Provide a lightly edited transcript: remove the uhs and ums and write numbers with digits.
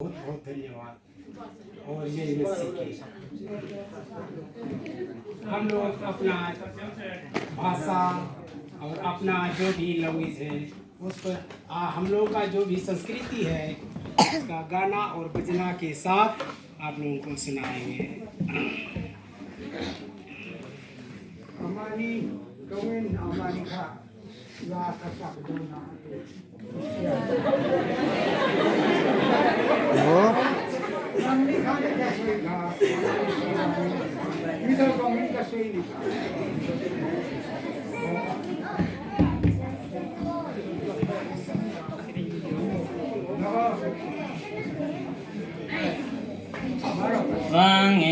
बहुत बहुत धन्यवाद। और ये मैं सीखे हम लोग अपना भाषा और अपना जो भी लैंग्वेज है उस पर हम लोगों का जो भी संस्कृति है उसका गाना और बजना के साथ आप लोगों को सुनाएंगे। हमारी कौन हमारी खा या कसा दोना Vâng,